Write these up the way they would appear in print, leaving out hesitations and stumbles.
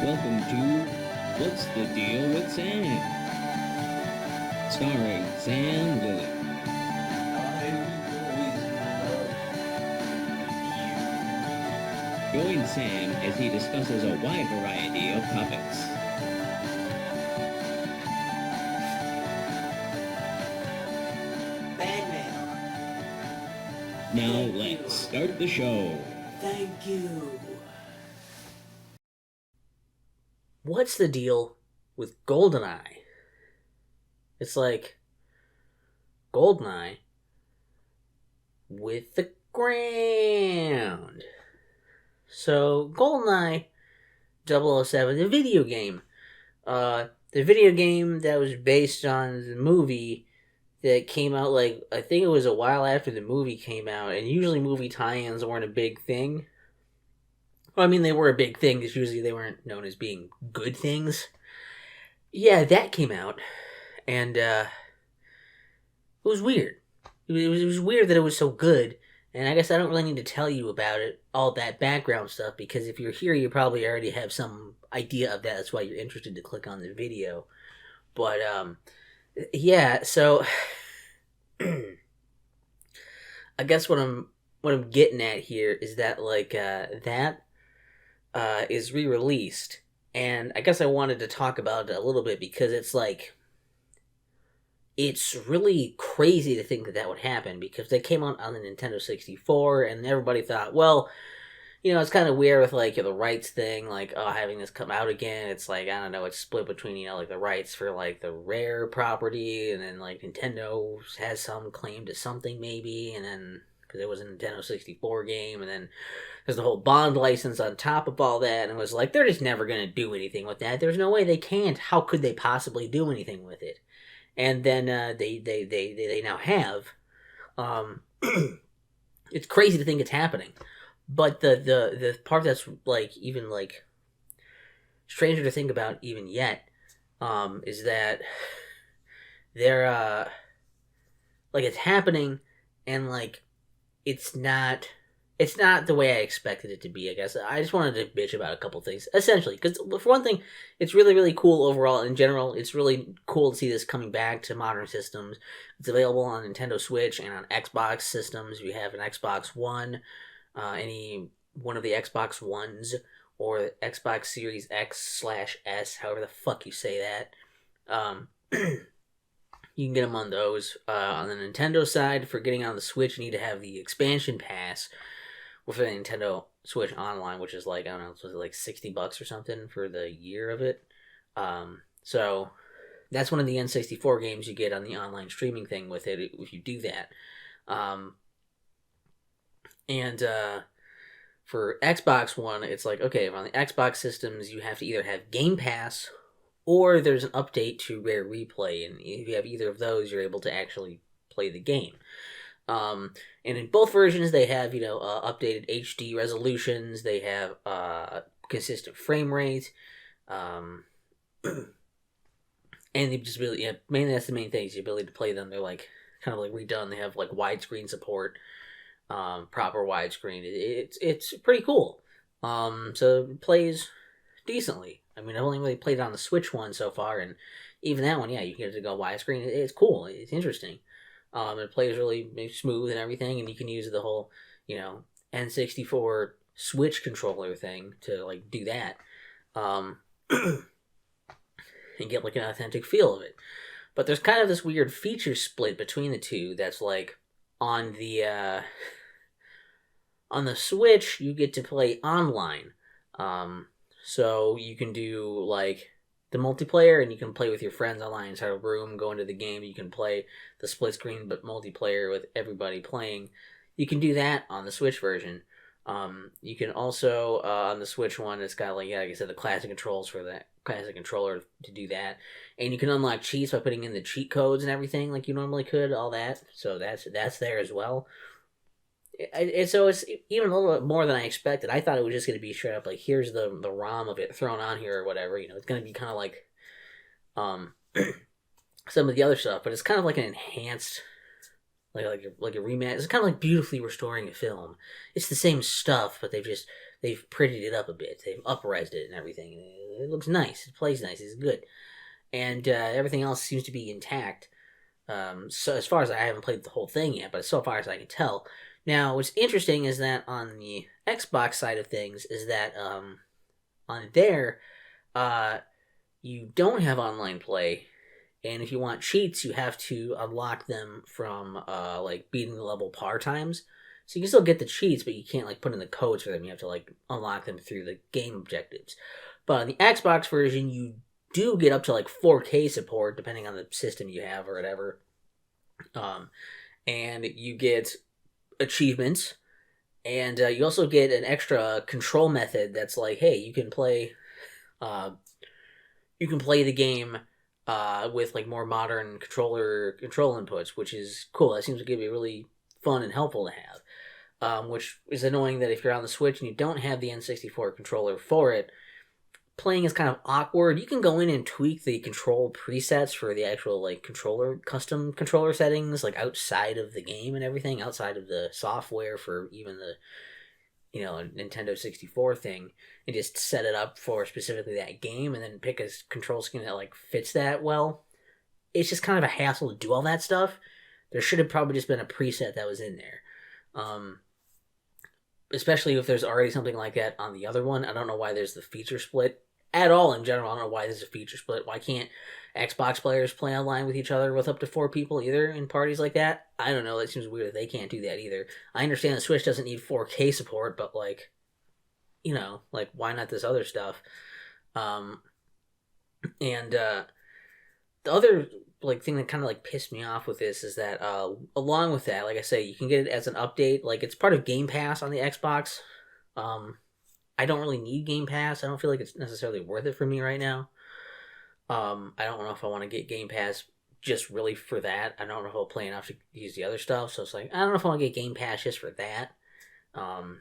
Welcome to What's the Deal with Sam? Starring Sam Lilly. Join Sam as he discusses a wide variety of topics. Bad mail. Now let's start the show. Thank you. What's the deal with GoldenEye? It's like GoldenEye with the ground. So GoldenEye 007, the video game. The video game that was based on the movie that came out, like, I think it was a while after the movie came out, and usually movie tie-ins weren't a big thing. Well, I mean, they were a big thing, because usually they weren't known as being good things. Yeah, that came out, and it was weird. It was weird that it was so good, and I guess I don't really need to tell you about it, all that background stuff, because if you're here, you probably already have some idea of that. That's why you're interested to click on the video. But, yeah, so I guess what I'm getting at here is that, like, that is re-released, and I guess I wanted to talk about it a little bit because it's like, it's really crazy to think that that would happen, because they came out on the Nintendo 64 and everybody thought, well, you know, it's kind of weird with, like, the rights thing, like, oh, having this come out again, it's like, I don't know, it's split between, you know, like, the rights for, like, the Rare property, and then, like, Nintendo has some claim to something, maybe, and then, because it was a Nintendo 64 game, and then there's the whole Bond license on top of all that, and it was like, they're just never going to do anything with that. There's no way they can't. How could they possibly do anything with it? And then they now have. It's crazy to think it's happening. But the part that's, like, even, like, stranger to think about even yet, is that they're, like, it's happening, and, like, it's not the way I expected it to be, I guess. I just wanted to bitch about a couple things, essentially, because, for one thing, it's really, really cool overall. In general, it's really cool to see this coming back to modern systems. It's available on Nintendo Switch and on Xbox systems. If you have an Xbox One, any one of the Xbox Ones, or Xbox Series X/S, however the fuck you say that, you can get them on those. On the Nintendo side, for getting on the Switch, you need to have the expansion pass for the Nintendo Switch Online, which is like, I don't know, was it like $60 or something for the year of it? So that's one of the N64 games you get on the online streaming thing with it, if you do that. And for Xbox One, it's like, okay, on the Xbox systems, you have to either have Game Pass, or there's an update to Rare Replay, and if you have either of those, you're able to actually play the game. And in both versions, they have, you know, updated HD resolutions, they have consistent frame rate, and they just really, yeah, mainly that's the main thing, is the ability to play them. They're, like, kind of, like, redone. They have, like, widescreen support, proper widescreen. It's pretty cool. So it plays decently. I mean, I've only really played it on the Switch one so far, and even that one, yeah, you get it to go widescreen. It's cool. It's interesting. It plays really smooth and everything, and you can use the whole, you know, N64 Switch controller thing to, like, do that, and get, like, an authentic feel of it. But there's kind of this weird feature split between the two that's, like, on the Switch, you get to play online. So you can do, like, the multiplayer, and you can play with your friends online inside a room, go into the game. You can play the split screen but multiplayer with everybody playing. You can do that on the Switch version. You can also, on the Switch one, it's got, like, yeah, like I said, the classic controls for that classic controller to do that. And you can unlock cheats by putting in the cheat codes and everything like you normally could, all that. So that's there as well. So it's even a little bit more than I expected. I thought it was just going to be straight up like, here's the ROM of it thrown on here or whatever. You know, it's going to be kind of like some of the other stuff, but it's kind of like an enhanced, like a remaster. It's kind of like beautifully restoring a film. It's the same stuff, but they've just they've prettied it up a bit. They've uprised it and everything. It looks nice. It plays nice. It's good. And everything else seems to be intact. So as far as I haven't played the whole thing yet, but so far as I can tell. Now, what's interesting is that on the Xbox side of things is that on there, you don't have online play, and if you want cheats, you have to unlock them from like beating the level par times. So you can still get the cheats, but you can't like put in the codes for them. You have to like unlock them through the game objectives. But on the Xbox version, you do get up to like 4K support, depending on the system you have or whatever. And you get achievements, and you also get an extra control method that's like, hey, you can play the game with like more modern control inputs, which is cool. That seems to be really fun and helpful to have. Which is annoying that if you're on the Switch and you don't have the N64 controller for it, playing is kind of awkward. You can go in and tweak the control presets for the actual like custom controller settings, like outside of the game and everything, outside of the software for even the Nintendo 64 thing, and just set it up for specifically that game, and then pick a control scheme that like fits that well. It's just kind of a hassle to do all that stuff. There should have probably just been a preset that was in there. Especially if there's already something like that on the other one. I don't know why there's the feature split at all in general. I don't know why there's a feature split. Why can't Xbox players play online with each other with up to 4 people either in parties like that? I don't know. That seems weird that they can't do that either. I understand the Switch doesn't need 4K support, but like, why not this other stuff? And the other like thing that kind of like pissed me off with this is that along with that, like I say, you can get it as an update. Like it's part of Game Pass on the Xbox. I don't really need Game Pass. I don't feel like it's necessarily worth it for me right now. I don't know if I want to get Game Pass just really for that. I don't know if I'll play enough to use the other stuff. So it's like, I don't know if I want to get Game Pass just for that. But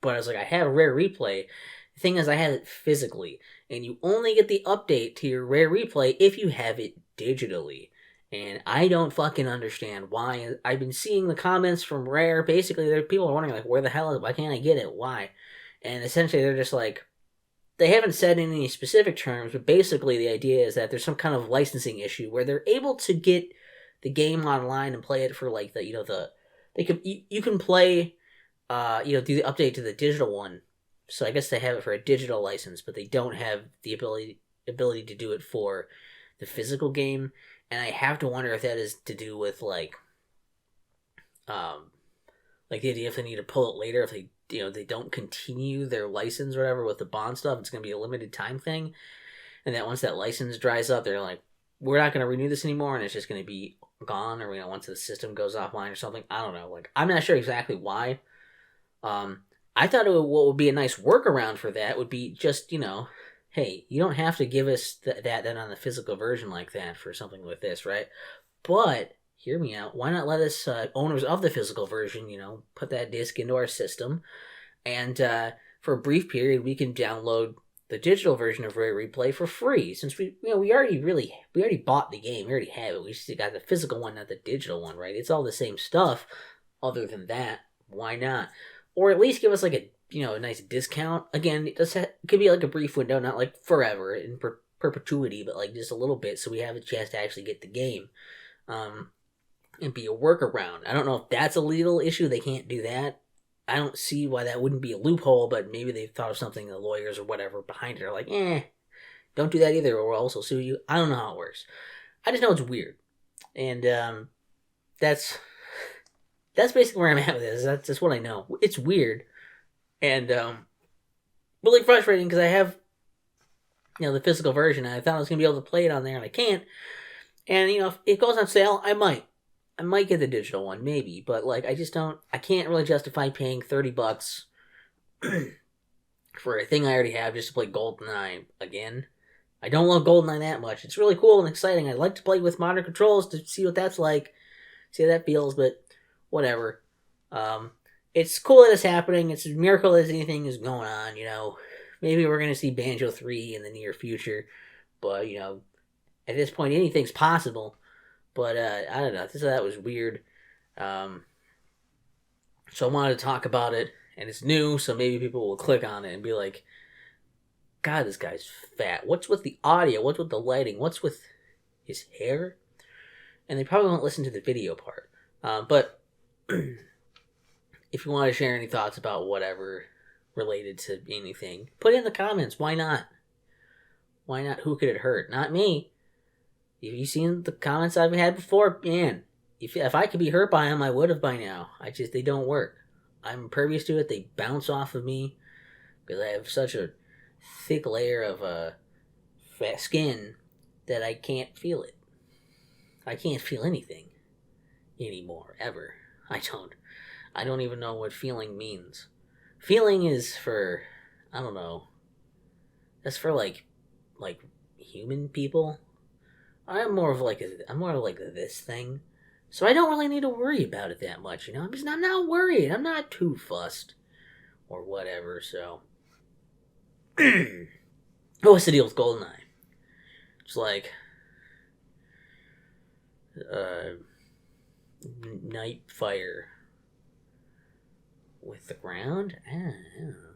I was like, I have Rare Replay. The thing is, I have it physically, and you only get the update to your Rare Replay if you have it digitally. And I don't fucking understand why. I've been seeing the comments from Rare. Basically, there people are wondering, like, where the hell is it? Why can't I get it? Why? And essentially, they're just like, they haven't said in any specific terms, but basically the idea is that there's some kind of licensing issue where they're able to get the game online and play it for, like, you can play, do the update to the digital one. So I guess they have it for a digital license, but they don't have the ability to do it for the physical game. And I have to wonder if that is to do with like the idea if they need to pull it later, if they don't continue their license or whatever with the bond stuff, it's going to be a limited time thing. And that once that license dries up, they're like, we're not going to renew this anymore, and it's just going to be gone, or once the system goes offline or something. I don't know. Like, I'm not sure exactly why. I thought what would be a nice workaround for that would be just, hey, you don't have to give us that on the physical version like that for something with this, right? But, hear me out, why not let us, owners of the physical version, put that disc into our system, and for a brief period we can download the digital version of Rare Replay for free, since we already bought the game, we already have it, we just got the physical one, not the digital one, right? It's all the same stuff. Other than that, why not? Or at least give us like a nice discount. Again, it could be like a brief window, not like forever in perpetuity, but like just a little bit, so we have a chance to actually get the game, and be a workaround. I don't know if that's a legal issue. They can't do that. I don't see why that wouldn't be a loophole, but maybe they've thought of something. The lawyers or whatever behind it are like, don't do that either, or we'll also sue you. I don't know how it works. I just know it's weird, and that's basically where I'm at with this. That's just what I know. It's weird. And, really frustrating because I have, the physical version. And I thought I was going to be able to play it on there, and I can't. And, if it goes on sale, I might get the digital one, maybe. But, like, I can't really justify paying $30 for a thing I already have just to play GoldenEye again. I don't love GoldenEye that much. It's really cool and exciting. I'd like to play with modern controls to see what that's like, see how that feels, but whatever. It's cool that it's happening. It's a miracle that anything is going on, Maybe we're going to see Banjo 3 in the near future. But, at this point, anything's possible. But, I don't know. That was weird. So I wanted to talk about it and it's new, so maybe people will click on it and be like, God, this guy's fat. What's with the audio? What's with the lighting? What's with his hair? And they probably won't listen to the video part. But if you want to share any thoughts about whatever related to anything, put it in the comments. Why not? Why not? Who could it hurt? Not me. Have you seen the comments I've had before? Man, if I could be hurt by them, I would have by now. They don't work. I'm impervious to it. They bounce off of me because I have such a thick layer of fat skin that I can't feel it. I can't feel anything anymore, ever. I don't even know what feeling means. Feeling is for, I don't know. That's for like human people. I'm more of like this thing. So I don't really need to worry about it that much, I'm not worried. I'm not too fussed or whatever, so. What's the deal with GoldenEye? It's like night fire with the ground? I don't know.